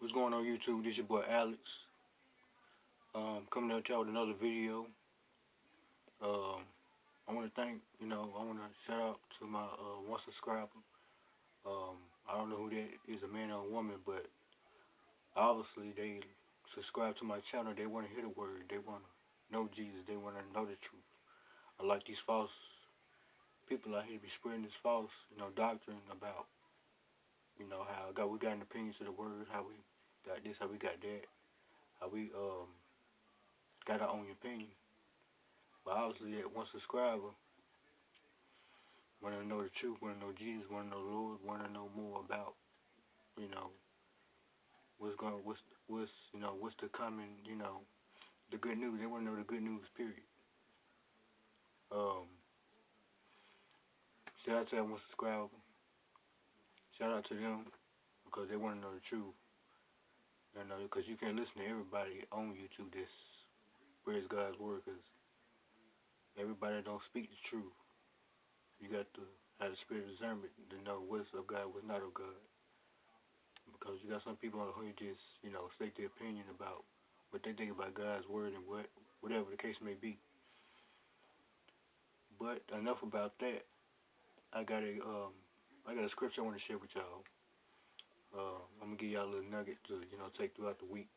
What's going on YouTube? This your boy Alex. Coming out y'all with another video. Um, I want to thank, I want to shout out to my one subscriber. I don't know who that is, a man or a woman, but obviously they subscribe to my channel. They want to hear the word. They want to know Jesus. They want to know the truth. I like these false people out here to be spreading this false, doctrine about, how we got an opinion to the word, how we got this, how we got that, how we got our own opinion. But obviously that one subscriber want to know the truth, want to know Jesus, want to know the Lord, want to know more about, you know, what's the coming, the good news. They want to know the good news, period. Um, Shout out to that one subscriber. Shout out to them because they want to know the truth. Because you can't listen to everybody on YouTube that spreads God's word, because everybody don't speak the truth. You got to have the spirit of discernment to know what's of God, what's not of God. Because you got some people out here just, state their opinion about what they think about God's word and whatever the case may be. But enough about that. I got a scripture I want to share with y'all. I'm gonna give y'all a little nugget to take throughout the week.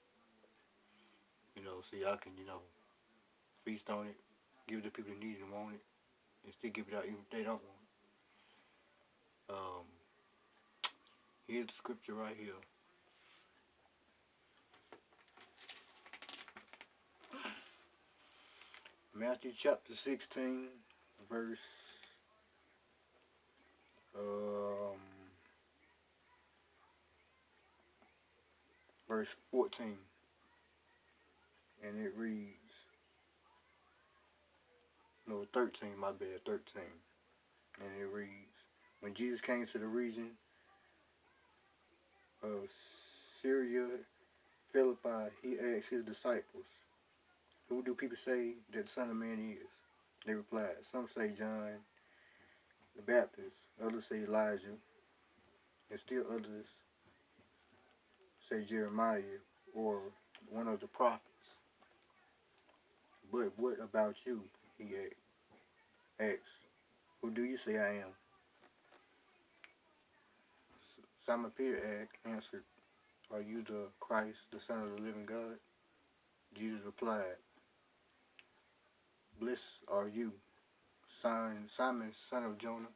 So y'all can feast on it, give it to people that need it and want it, and still give it out even if they don't want it. Here's the scripture right here. Matthew chapter 16, verse verse 14, and it reads, no, 13, my bad, 13, and it reads, when Jesus came to the region of Syria, Philippi, he asked his disciples, who do people say that the Son of Man is? They replied, some say John the Baptist, others say Elijah, and still others say Jeremiah or one of the prophets. But what about you? He asked, who do you say I am? Simon Peter answered, are you the Christ, the Son of the living God? Jesus replied, blessed are you, Simon, son of Jonah,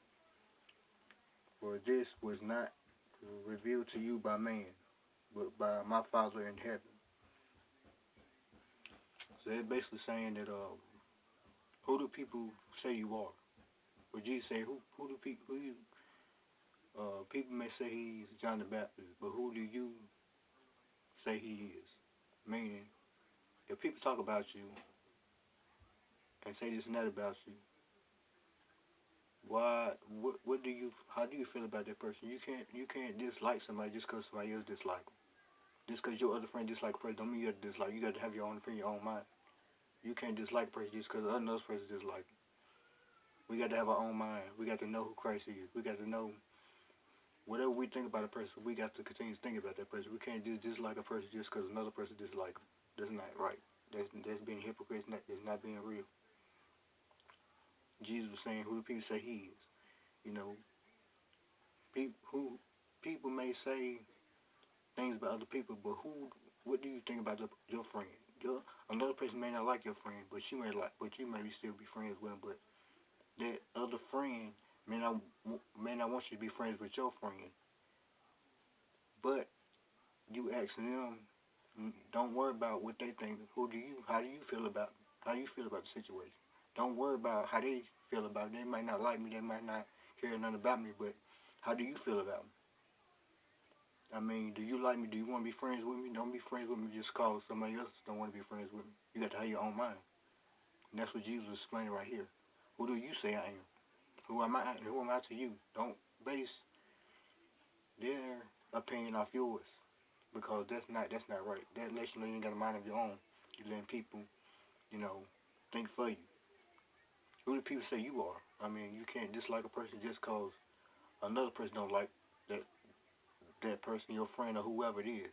for this was not revealed to you by man, but by my Father in heaven. So they're basically saying that, who do people say you are? Well, Jesus said, people may say he's John the Baptist, but who do you say he is? Meaning, if people talk about you and say this and that about you, how do you feel about that person? You can't dislike somebody just because somebody else dislike them. Just because your other friend dislike a person don't mean you have to dislike. You got to have your own opinion, your own mind. You can't dislike a person just because another person dislike them. We got to have our own mind. We got to know who Christ is. We got to know whatever we think about a person, we got to continue to think about that person. We can't just dislike a person just because another person dislike them. That's not right. That's being hypocrite. That's not being real. Jesus was saying, who do people say he is? People may say things about other people, but what do you think about your friend? Another person may not like your friend, but you may still be friends with him. But that other friend may not want you to be friends with your friend. But you asking them, don't worry about what they think. How do you feel about the situation? Don't worry about how they feel about it. They might not like me, they might not care nothing about me, but how do you feel about me? I mean, do you like me? Do you want to be friends with me? Don't be friends with me just cause somebody else don't want to be friends with me. You got to have your own mind. And that's what Jesus is explaining right here. Who do you say I am? Who am I to you? Don't base their opinion off yours, because that's not right. That lets you know you ain't got a mind of your own. You letting people, think for you. Who do people say you are? I mean, you can't dislike a person just cause another person don't like that person, your friend or whoever it is.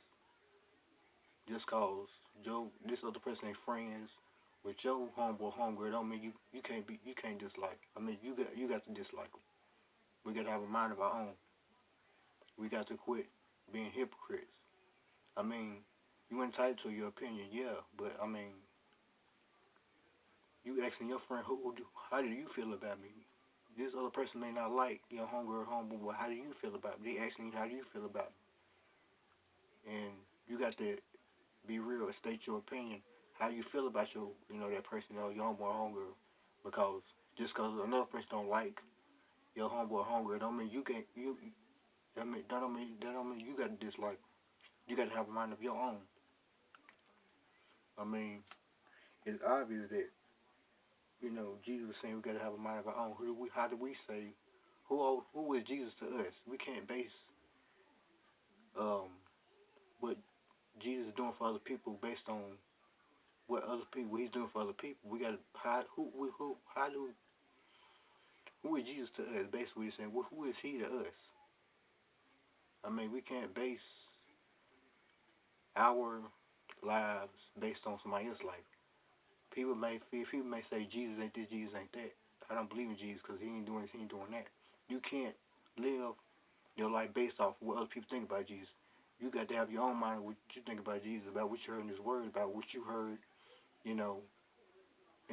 just cause this other person ain't friends with your homeboy homegirl don't mean you can't dislike. I mean you got to dislike them. We got to have a mind of our own. We got to quit being hypocrites. I mean, you entitled to your opinion, yeah, but I mean, you asking your friend how do you feel about me? This other person may not like your homegirl or homeboy, but how do you feel about me? They asking you how do you feel about me, and you got to be real and state your opinion. How you feel about that person, your homeboy or homegirl, because just because another person don't like your homeboy or homegirl, don't mean you can't you. That don't mean you got to dislike. You got to have a mind of your own. I mean, it's obvious that Jesus was saying we got to have a mind of our own. How do we say who is Jesus to us? We can't base um, what Jesus is doing for other people based on what he's doing for other people. We got to who is Jesus to us? Basically, he's saying who is he to us? I mean, we can't base our lives based on somebody else's life. People may say Jesus ain't this, Jesus ain't that. I don't believe in Jesus because he ain't doing this, he ain't doing that. You can't live your life based off what other people think about Jesus. You got to have your own mind of what you think about Jesus, about what you heard in his word, about what you heard, in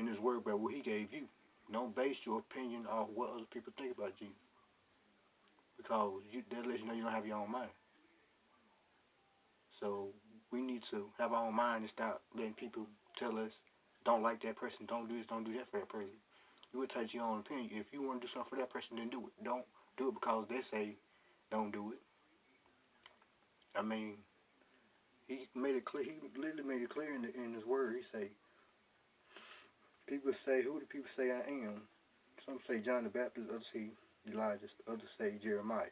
his word, about what he gave you. Don't base your opinion off what other people think about Jesus, because that lets you know you don't have your own mind. So we need to have our own mind and stop letting people tell us, don't like that person, don't do this, don't do that for that person. You would take your own opinion. If you want to do something for that person, then do it. Don't do it because they say don't do it. I mean, he made it clear. He literally made it clear in his word. He say, people say, who do people say I am? Some say John the Baptist, others say Elijah, others say Jeremiah,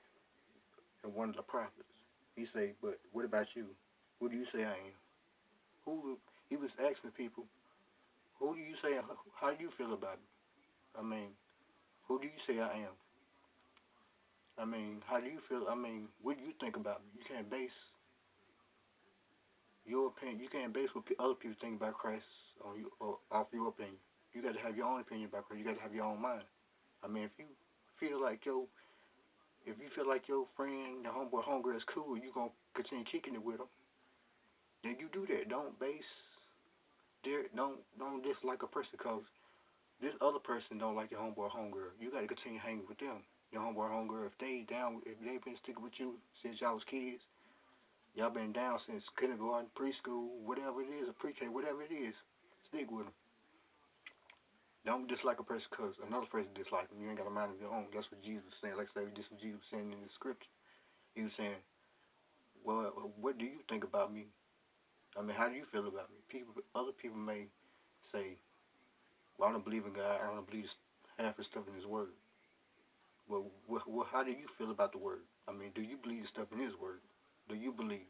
and one of the prophets. He say, but what about you? Who do you say I am? He was asking people, who do you say? How do you feel about me? I mean, who do you say I am? I mean, how do you feel? I mean, what do you think about me? You can't base your opinion. You can't base what other people think about Christ on you or off your opinion. You got to have your own opinion about Christ. You got to have your own mind. I mean, if you feel like your friend, your homeboy, homegirl is cool, you gonna continue kicking it with them, then you do that. Don't dislike a person because this other person don't like your homeboy, homegirl. You got to continue hanging with them. Your homeboy, homegirl, if they've been sticking with you since y'all was kids, y'all been down since kindergarten, preschool, whatever it is, or pre-K, whatever it is, stick with them. Don't dislike a person because another person dislikes them. You ain't got a mind of your own. That's what Jesus was saying. Like I said, this is what Jesus was saying in the scripture. He was saying, well, what do you think about me? I mean, how do you feel about me? Other people may say, well, I don't believe in God. I don't believe half the stuff in his word. Well, how do you feel about the word? I mean, do you believe the stuff in his word? Do you believe?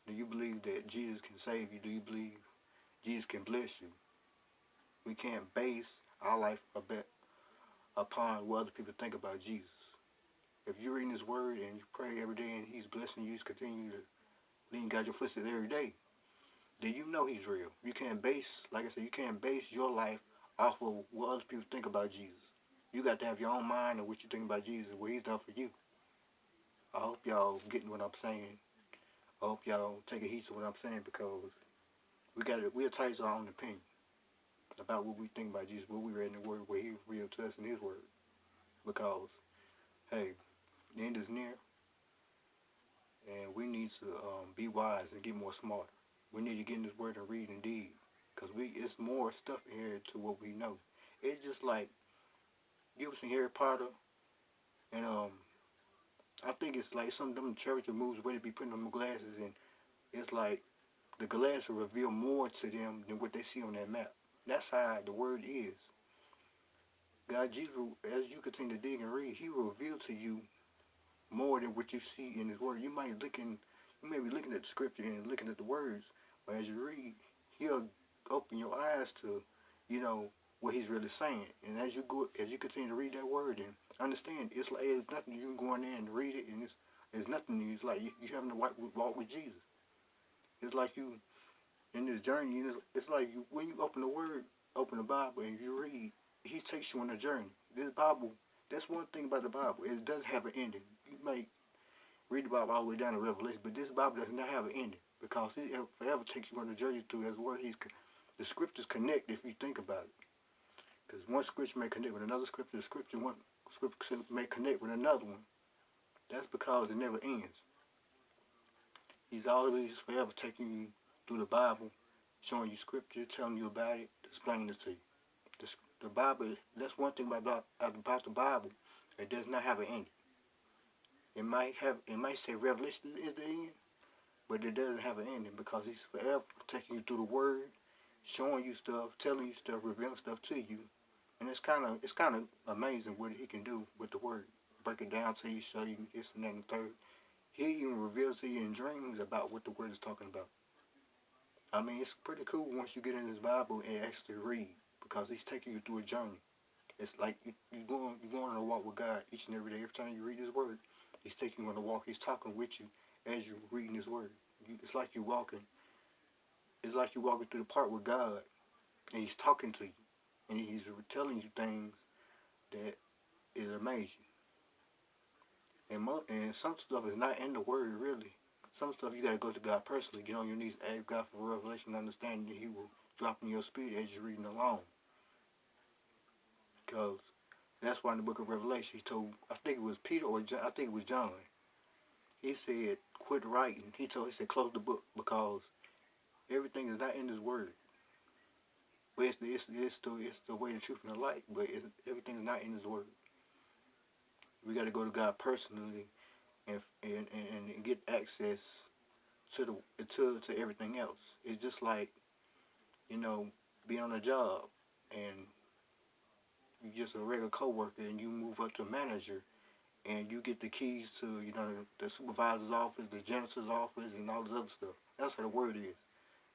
Do you believe that Jesus can save you? Do you believe Jesus can bless you? We can't base our life upon what other people think about Jesus. If you're reading his word and you pray every day and he's blessing you, he's continuing to lead and guide your footsteps every day, then you know he's real. You can't base, like I said, you can't base your life off of what other people think about Jesus. You got to have your own mind of what you think about Jesus and what he's done for you. I hope y'all getting what I'm saying. I hope y'all taking heed to what I'm saying because we're entitled to our own opinion about what we think about Jesus, what we read in the word, what he revealed to us in his word. Because, hey, the end is near, and we need to be wise and get more smarter. We need to get in this word and read indeed, because it's more stuff in here to what we know. It's just like, you ever seen Harry Potter, and I think it's like some of them church moves where they be putting them glasses, and it's like the glasses reveal more to them than what they see on that map. That's how the word is. God, Jesus, as you continue to dig and read, he will reveal to you more than what you see in his word. You may be looking at the scripture and looking at the words, but as you read, he'll open your eyes to, what he's really saying. And as you continue to read that word and understand, it's like it's nothing. You can go in there and read it, and it's nothing. It's like you having to walk with Jesus. It's like you in this journey. It's like you, when you open the Word, open the Bible, and you read. He takes you on a journey. This Bible. That's one thing about the Bible. It doesn't have an ending. You may read the Bible all the way down to Revelation, but this Bible does not have an ending because it forever takes you on a journey through His Word. The scriptures connect if you think about it. Because one scripture may connect with another scripture, one scripture may connect with another one. That's because it never ends. He's always forever taking you through the Bible, showing you scripture, telling you about it, explaining it to you. The Bible, that's one thing about the Bible. It does not have an ending. It might say Revelation is the end, but it doesn't have an ending because He's forever taking you through the Word, showing you stuff, telling you stuff, revealing stuff to you. And it's kind of amazing what He can do with the Word. Break it down to you, show you this and that and the third. He even reveals to you in dreams about what the Word is talking about. I mean, it's pretty cool once you get in this Bible and actually read, because He's taking you through a journey. It's like you're going on a walk with God each and every day. Every time you read His Word, He's taking you on a walk. He's talking with you as you're reading His Word. It's like you're walking. It's like you're walking through the park with God, and He's talking to you, and He's telling you things that is amazing. And some stuff is not in the Word really. Some stuff you gotta go to God personally, get on your knees, ask God for revelation, understanding that He will drop in your spirit as you're reading along. Because that's why in the book of Revelation He told, I think it was Peter or John, I think it was John. He said, quit writing. He said, close the book because everything is not in His Word. But it's the way, the truth, and the light. But everything is not in His Word. We got to go to God personally and get access to everything else. It's just like, being on a job and you're just a regular coworker and you move up to a manager and you get the keys to, the supervisor's office, the janitor's office, and all this other stuff. That's how the Word is.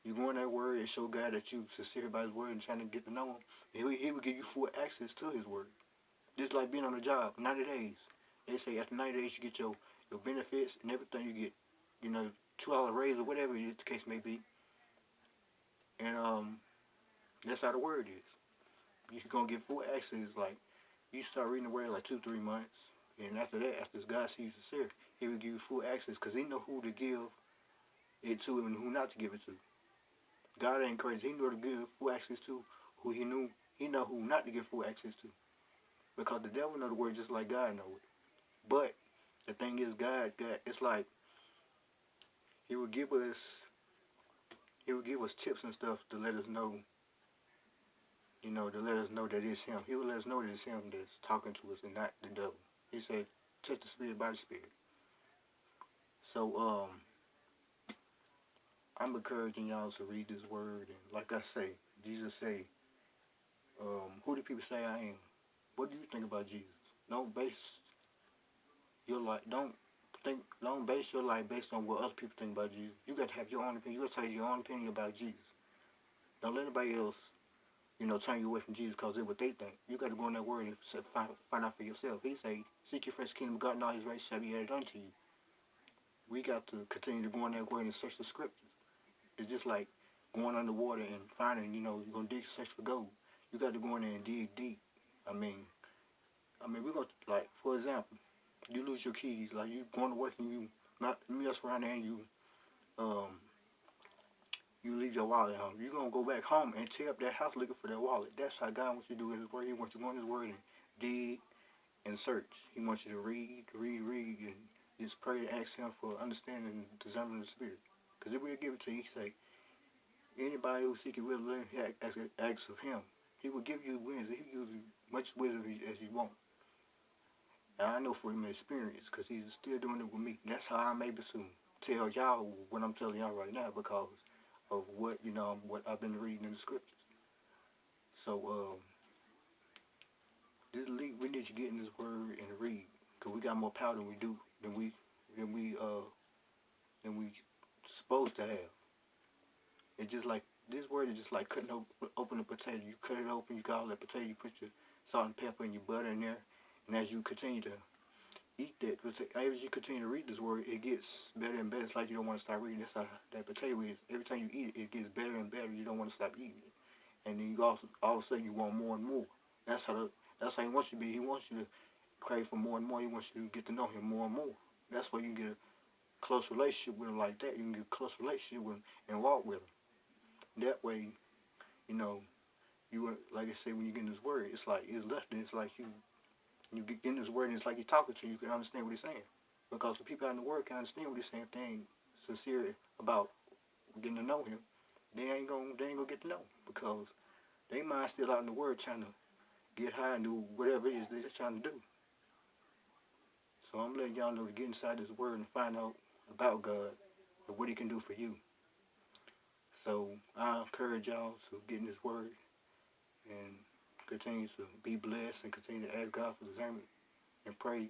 You go in that Word and show God that you sincere about His Word and trying to get to know Him. And He will give you full access to His Word. Just like being on a job, 90 days. They say after 90 days you get your benefits and everything. You get, $2 raise or whatever the case may be. And that's how the Word is. You're going to get full access. Like, you start reading the Word like 2-3 months. And after that, after God sees you sincere, He will give you full access because He know who to give it to and who not to give it to. God ain't crazy. He know to give full access to who He know who not to give full access to. Because the devil know the Word just like God know it. But the thing is, God, it's like He will give us tips and stuff to let us know, to let us know that it's Him. He will let us know that it's Him that's talking to us and not the devil. He said, test the spirit by the spirit. So, I'm encouraging y'all to read this Word. And like I say, Jesus say, who do people say I am? What do you think about Jesus? Don't base your life, don't base your life based on what other people think about Jesus. You got to have your own opinion. You got to take your own opinion about Jesus. Don't let anybody else, turn you away from Jesus because of what they think. You got to go in that Word and find out for yourself. He say, seek your first kingdom of God and all His righteousness shall be added unto you. We got to continue to go in that Word and search the scriptures. It's just like going underwater and finding, you're going to dig, search for gold. You got to go in there and dig deep. I mean, we're going to, like, for example, you lose your keys, like you going to work and you mess around there and you leave your wallet at home. You're going to go back home and tear up that house looking for that wallet. That's how God wants you to do in His Word. He wants you to go in His Word and dig and search. He wants you to read, and just pray and ask Him for understanding and discernment of the Spirit. Because if we'll give it to you, He say, anybody who seek it will learn, ask of Him. He will give you wisdom. He will give you much wisdom as you want. And I know from experience, because He's still doing it with me. That's how I'm able to tell y'all what I'm telling y'all right now, because of what what I've been reading in the scriptures. So we need to get in this Word and read, because we got more power than we supposed to have. It's just like this Word is just like cutting open a potato. You cut it open, you got all that potato, you put your salt and pepper and your butter in there, and as you continue to eat that. As you continue to read this word, it gets better and better. It's like you don't want to stop reading. That's how that potato is. Every time you eat it, it gets better and better. You don't want to stop eating it. And then you also all of a sudden you want more and more. That's how he wants you to be. He wants you to crave for more and more. He wants you to get to know him more and more. That's why you get a close relationship with him like that. You can get a close relationship with him and walk with him. That way, you know, like I said, when you get in this word, it's like it's left and it's like you get in this word and it's like he's talking to you. You can understand what he's saying. Because the people out in the word can understand what he's saying. If they ain't sincere about getting to know him, they ain't gonna get to know him because they mind still out in the word trying to get high and do whatever it is they're trying to do. So I'm letting y'all know to get inside this word and find out about God and what he can do for you. So I encourage y'all to get in this word and continue to be blessed and continue to ask God for discernment and pray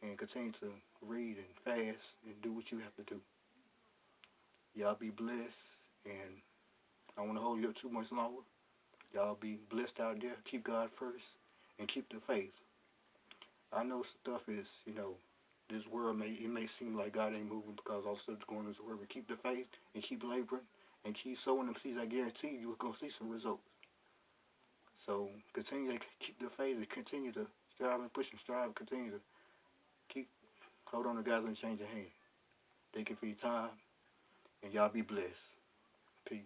and continue to read and fast and do what you have to do. Y'all be blessed, and I don't want to hold you up too much longer. Y'all be blessed out there. Keep God first and keep the faith. I know stuff is, this world may seem like God ain't moving because all stuff's going in this world, but keep the faith and keep laboring and keep sowing them seeds. I guarantee you're going to see some results. So continue to keep the faith and continue to strive and push and strive. Continue to keep hold on to God's unchanging hand. Thank you for your time, and y'all be blessed. Peace.